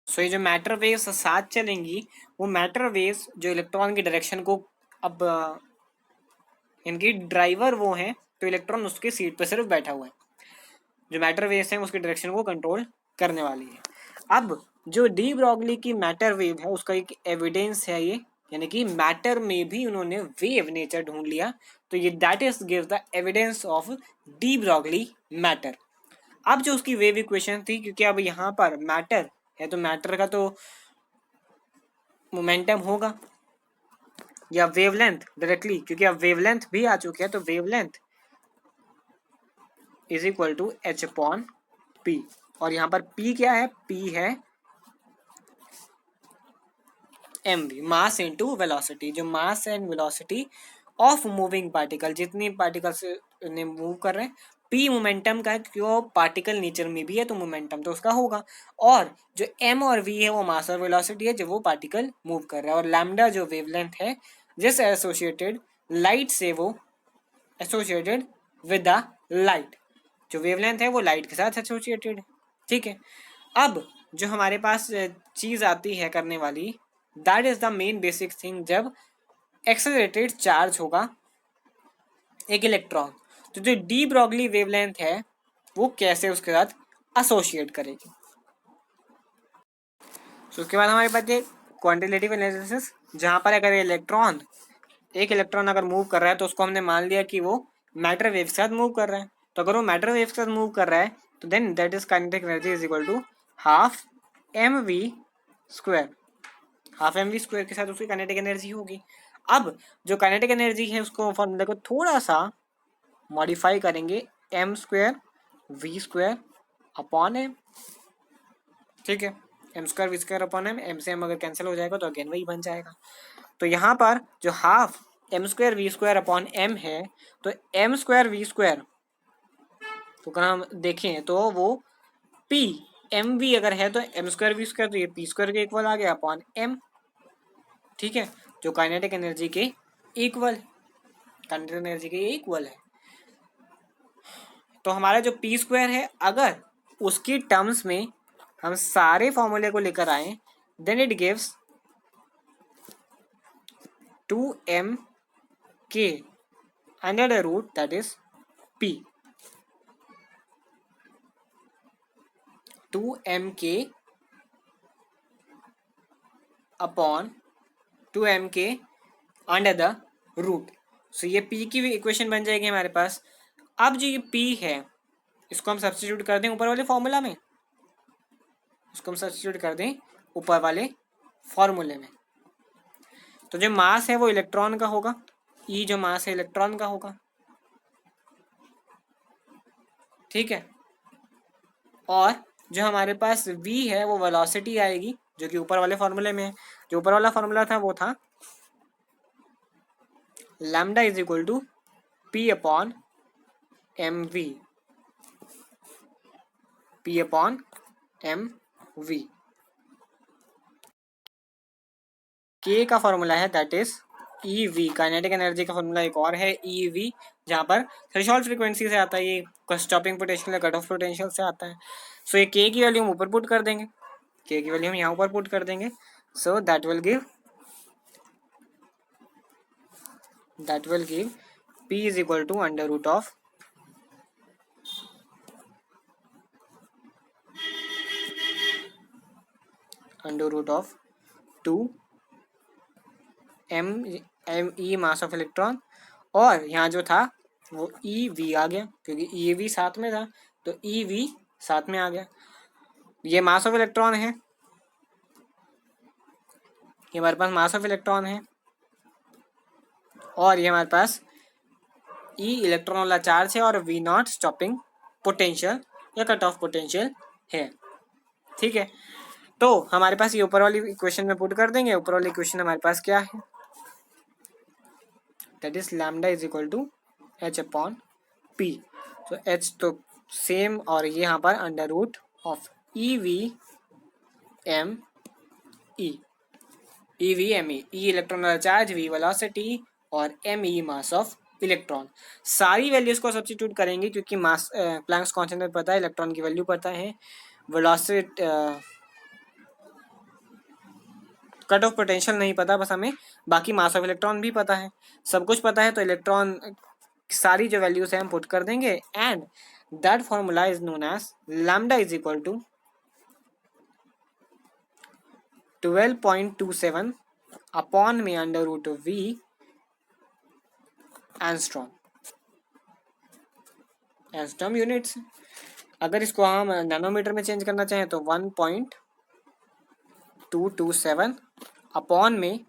सो ये जो मैटर वेव्स साथ चलेंगी, वो मैटर वेव्स जो इलेक्ट्रॉन की डायरेक्शन को, अब इनकी ड्राइवर वो हैं तो इलेक्ट्रॉन उसके सीट पर सिर्फ बैठा हुआ है, जो मैटर वेव्स हैं उसकी डायरेक्शन को कंट्रोल करने वाली है। अब जो डी ब्रॉगली की मैटर वेव है उसका एक एविडेंस है ये, यानी कि मैटर में भी उन्होंने वेव नेचर ढूंढ लिया, तो ये that is give the evidence of de Broglie matter. अब जो उसकी वेव इक्वेशन थी, क्योंकि अब यहाँ पर मैटर है तो मैटर का तो मोमेंटम होगा या वेवलेंथ डायरेक्टली, क्योंकि अब वेवलेंथ भी आ चुकी है, तो wavelength is equal to H upon P, और यहाँ पर पी क्या है, पी है M V, mass into velocity, जो mass and velocity of moving particle, जितनी पार्टिकल्स ने मूव कर रहे हैं, पी मोमेंटम का है क्योंकि वो पार्टिकल नेचर में भी है तो मोमेंटम तो उसका होगा, और जो एम और वी है वो मास और वेलोसिटी है जो वो पार्टिकल मूव कर रहा है, और लैम्डा जो वेवलेंथ है जिस एसोसिएटेड लाइट से वो एसोसिएटेड विद द लाइट, जो वेवलेंथ है वो लाइट के साथ एसोसिएटेड है। ठीक है, अब जो हमारे पास चीज आती है करने वाली, that is the main basic thing, जब एक्सेलरेटेड चार्ज होगा एक इलेक्ट्रॉन तो जो डी ब्रॉगली वेवलेंथ है वो कैसे उसके साथ एसोसिएट करेगी। तो उसके बाद हमारे पास ये क्वांटिटेटिव एनालिसिस, जहां पर अगर एक इलेक्ट्रॉन अगर मूव कर रहा है तो उसको हमने मान लिया कि वो मैटर वेव के साथ मूव कर रहा है, तो अगर वो मैटर वेव के साथ मूव कर रहा है तो then that is kinetic energy is equal to half M V square, half M V square के साथ उसकी काइनेटिक एनर्जी होगी। अब जो काइनेटिक एनर्जी है उसको फॉर्मूला को थोड़ा सा मॉडिफाई करेंगे, M square V square upon M. ठीक है, M square V square upon M से एम अगर कैंसिल हो जाएगा तो अगेन वही बन जाएगा। तो यहाँ पर जो half M square V square upon M है, तो एम स्क्वायर वी स्क्वायर तो अगर हम देखें तो वो पी एम वी अगर है तो एम स्क्वायर वी स्क्वायर, तो ये पी स्क्वायर के इक्वल आ गया अपॉन एम। ठीक है, जो काइनेटिक एनर्जी के इक्वल, काइनेटिक एनर्जी के इक्वल है। तो हमारा जो पी स्क्वायर है अगर उसकी टर्म्स में हम सारे फॉर्मूले को लेकर आए then it gives 2m k under the root that is p, 2m k upon 2m k under the root. So ये p की भी इक्वेशन बन जाएगी हमारे पास। अब जो ये p है इसको हम सब्स्टिट्यूट कर दें ऊपर वाले फॉर्मूला में, इसको हम सब्स्टिट्यूट कर दें ऊपर वाले फॉर्मूले में, तो जो मास है वो इलेक्ट्रॉन का होगा, ई जो मास है इलेक्ट्रॉन का होगा। ठीक है, और जो हमारे पास v है वो वेलोसिटी आएगी जो कि ऊपर वाले फॉर्मूले में है। जो ऊपर वाला फॉर्मूला था वो था lambda is equal to p upon M V, p upon M V. k का फॉर्मूला है that is E V, kinetic energy का फॉर्मूला एक और है ई वी, जहाँ पर थ्रेशोल्ड फ्रीक्वेंसी से आता है, ये स्टॉपिंग पोटेंशियल या कट ऑफ पोटेंशियल से आता है। सो ये k की वैल्यू हम ऊपर पुट कर देंगे, k की वैल्यू हम यहाँ ऊपर पुट कर देंगे, so that will give p is equal to under root of 2 m mass of electron, और यहाँ जो था वो EV आ गया क्योंकि EV साथ में था, तो EV साथ में आ गया। ये मास ऑफ इलेक्ट्रॉन है, ये हमारे पास मास ऑफ इलेक्ट्रॉन है, और ये हमारे पास E इलेक्ट्रॉन वाला चार्ज है, और V नॉट स्टॉपिंग पोटेंशियल या कट ऑफ पोटेंशियल है। ठीक है, तो हमारे पास ये ऊपर वाली इक्वेशन में पुट कर देंगे। ऊपर वाली इक्वेशन हमारे पास क्या है, that is lambda is equal to H upon P। तो H तो सेम, और ये यहाँ पर under root of EV m E, EV m E, E electron वाला चार्ज, V वेलोसिटी, और m E mass of electron. सारी वैल्यूज को सब्स्टिट्यूट करेंगे क्योंकि मास प्लैंक्स कांस्टेंट में पता है, इलेक्ट्रॉन की वैल्यू पता है, वेलोसिटी कट ऑफ पोटेंशियल नहीं पता बस हमें, बाकी मास ऑफ इलेक्ट्रॉन भी पता है, सब कुछ पता है। तो इलेक्ट्रॉन सारी जो वैल्यूज है हम पुट कर देंगे, and that formula is known as lambda is equal to 12.27 upon में under root V angstrom units. अगर इसको हम नैनोमीटर में चेंज करना चाहें तो 1.227 अपॉन में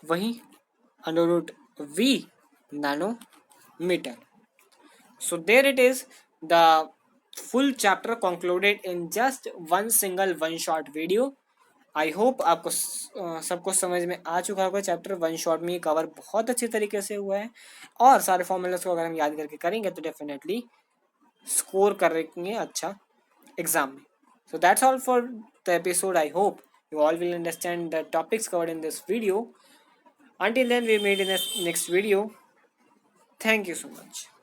वही under root V nanometer. So there it is, the full chapter concluded in just one short video. I hope आपको सबको समझ में आ चुका होगा। चैप्टर 1 शॉट में कवर बहुत अच्छे तरीके से हुआ है, और सारे फॉर्मूलाज को अगर हम याद करके करेंगे तो डेफिनेटली स्कोर करेंगे अच्छा एग्जाम में। So that's all for the episode. I hope you all will understand the topics covered in this video. Until then, we meet in the next video. Thank you so much.